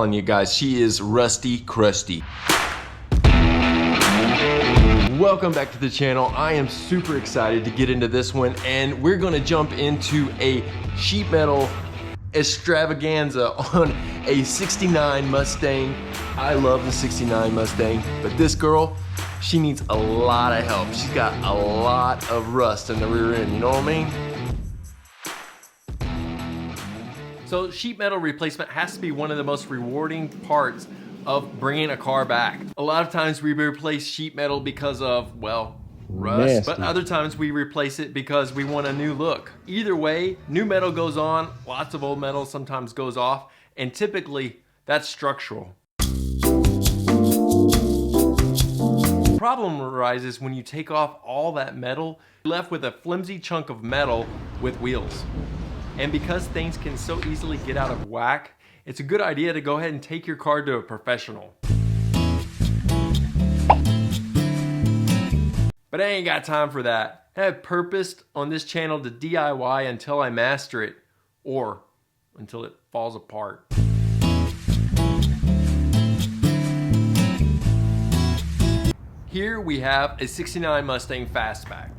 telling you guys, she is rusty crusty. Welcome back to the channel. I am super excited to get into this one, and we're gonna jump into a sheet metal extravaganza on a 69 Mustang. I love the 69 Mustang, but this girl, she needs a lot of help. She's got a lot of rust in the rear end, you know what I mean? So sheet metal replacement has to be one of the most rewarding parts of bringing a car back. A lot of times we replace sheet metal because of, well, rust, nasty. But other times we replace it because we want a new look. Either way, new metal goes on, lots of old metal sometimes goes off, and typically that's structural. The problem arises when you take off all that metal, you're left with a flimsy chunk of metal with wheels. And because things can so easily get out of whack, it's a good idea to go ahead and take your car to a professional. But I ain't got time for that. I have purposed on this channel to DIY until I master it, or until it falls apart. Here we have a 69 Mustang Fastback.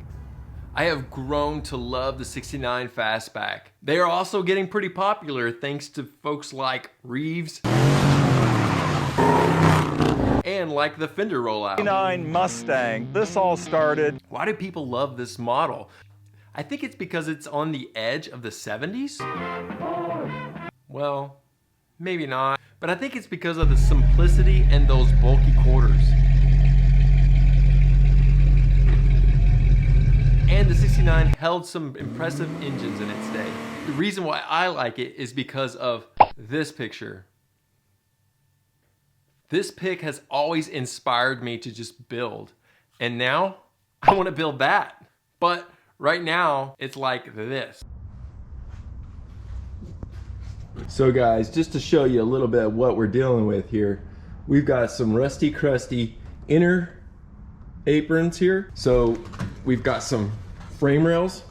I have grown to love the 69 Fastback. They are also getting pretty popular thanks to folks like Reeves and like the fender rollout. 69 Mustang, this all started. Why do people love this model? I think it's because it's on the edge of the 70s. Well, maybe not, but I think it's because of the simplicity and those bulky quarters. And the 69 held some impressive engines in its day. The reason why I like it is because of this picture. This pic has always inspired me to just build. And now I want to build that. But right now it's like this. So guys, just to show you a little bit of what we're dealing with here, we've got some rusty crusty inner aprons here. So we've got some frame rails,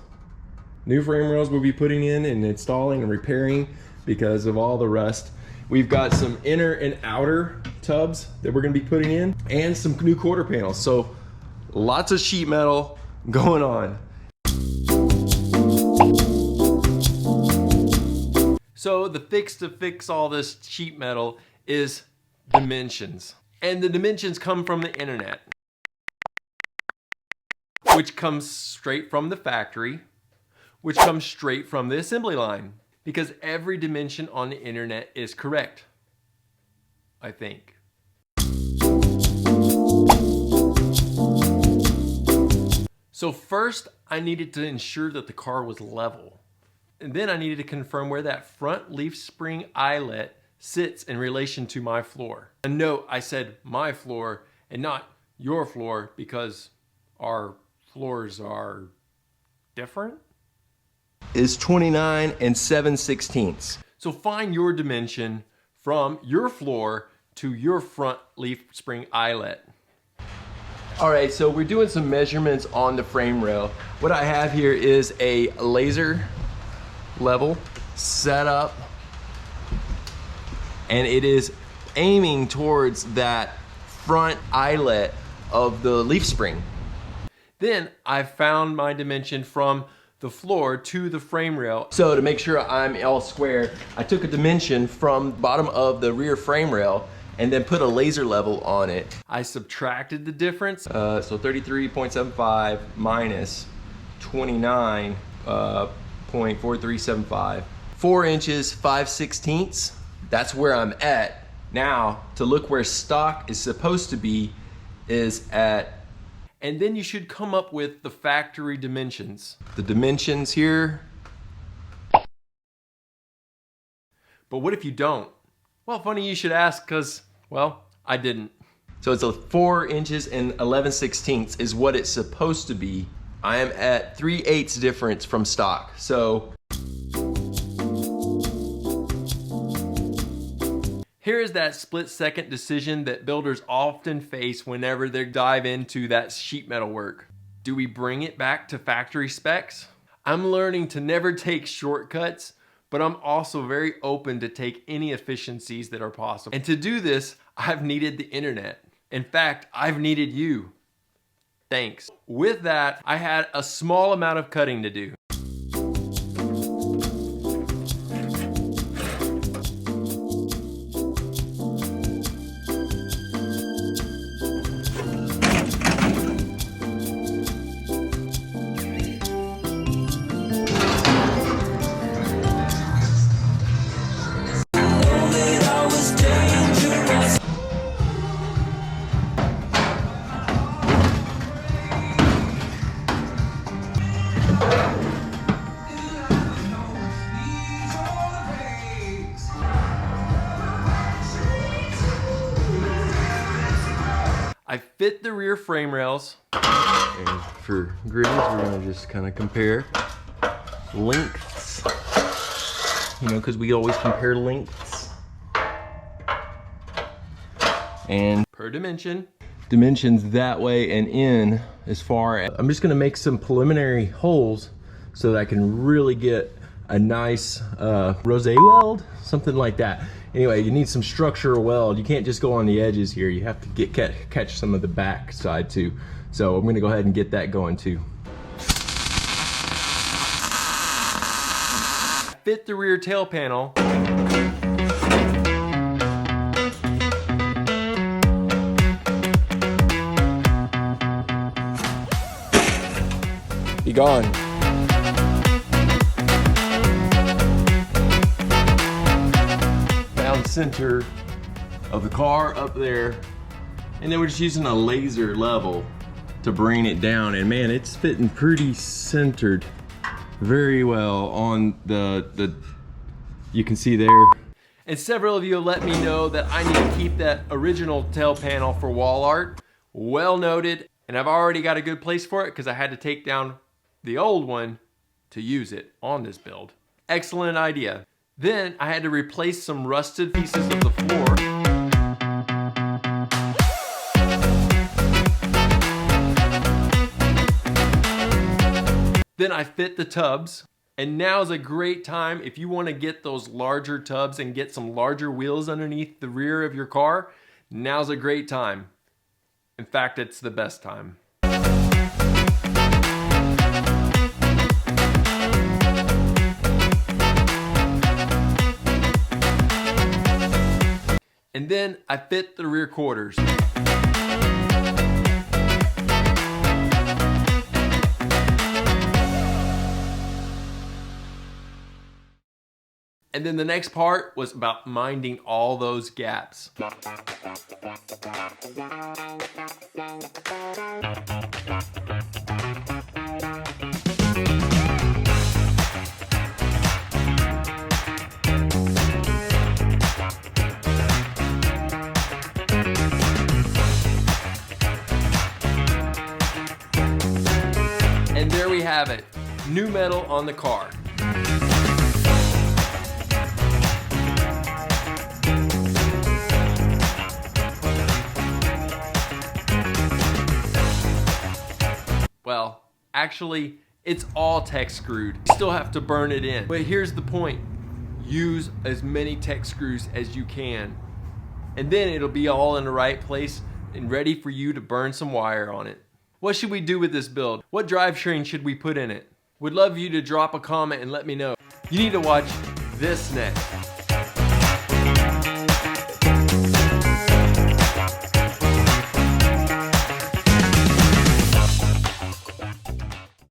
new frame rails we'll be putting in and installing and repairing because of all the rust. We've got some inner and outer tubs that we're going to be putting in and some new quarter panels. So lots of sheet metal going on. So the fix to fix all this sheet metal is dimensions. And the dimensions come from the internet, which comes straight from the factory, which comes straight from the assembly line, because every dimension on the internet is correct, I think. So first, I needed to ensure that the car was level. And then I needed to confirm where that front leaf spring eyelet sits in relation to my floor. And note, I said my floor and not your floor because our floors are different. Is 29 7/16. So find your dimension from your floor to your front leaf spring eyelet. All right, so we're doing some measurements on the frame rail. What I have here is a laser level set up, and it is aiming towards that front eyelet of the leaf spring. Then I found my dimension from the floor to the frame rail. So to make sure I'm all square, I took a dimension from the bottom of the rear frame rail and then put a laser level on it. I subtracted the difference. So 33.75 minus 29.4375. 4 inches, 5/16. That's where I'm at. Now, to look where stock is supposed to be is at, and then you should come up with the factory dimensions. The dimensions here. But what if you don't? Well, funny you should ask, because, well, I didn't. So it's a 4 inches and 11/16 is what it's supposed to be. I am at 3/8 difference from stock. So here is that split-second decision that builders often face whenever they dive into that sheet metal work. Do we bring it back to factory specs? I'm learning to never take shortcuts, but I'm also very open to take any efficiencies that are possible. And to do this, I've needed the internet. In fact, I've needed you. Thanks. With that, I had a small amount of cutting to do. I fit the rear frame rails. And for grids, we're gonna just kind of compare lengths. You know, because we always compare lengths. And per dimension. Dimensions that way and in as far as, I'm just gonna make some preliminary holes so that I can really get a nice rosé weld, something like that. Anyway, you need some structural weld. You can't just go on the edges here. You have to catch some of the back side too. So I'm gonna go ahead and get that going too. Fit the rear tail panel. Be gone. Center of the car up there, and then we're just using a laser level to bring it down, and man, it's fitting pretty centered very well on the you can see there. And several of you let me know that I need to keep that original tail panel for wall art. Well noted, and I've already got a good place for it because I had to take down the old one to use it on this build. Excellent idea. Then I had to replace some rusted pieces of the floor. Then I fit the tubs. And now's a great time if you want to get those larger tubs and get some larger wheels underneath the rear of your car. Now's a great time. In fact, it's the best time. And then I fit the rear quarters. And then the next part was about minding all those gaps. And there we have it, new metal on the car. Well, actually, it's all tech screwed. You still have to burn it in. But here's the point. Use as many tech screws as you can. And then it'll be all in the right place and ready for you to burn some wire on it. What should we do with this build? What drivetrain should we put in it? Would love you to drop a comment and let me know. You need to watch this next.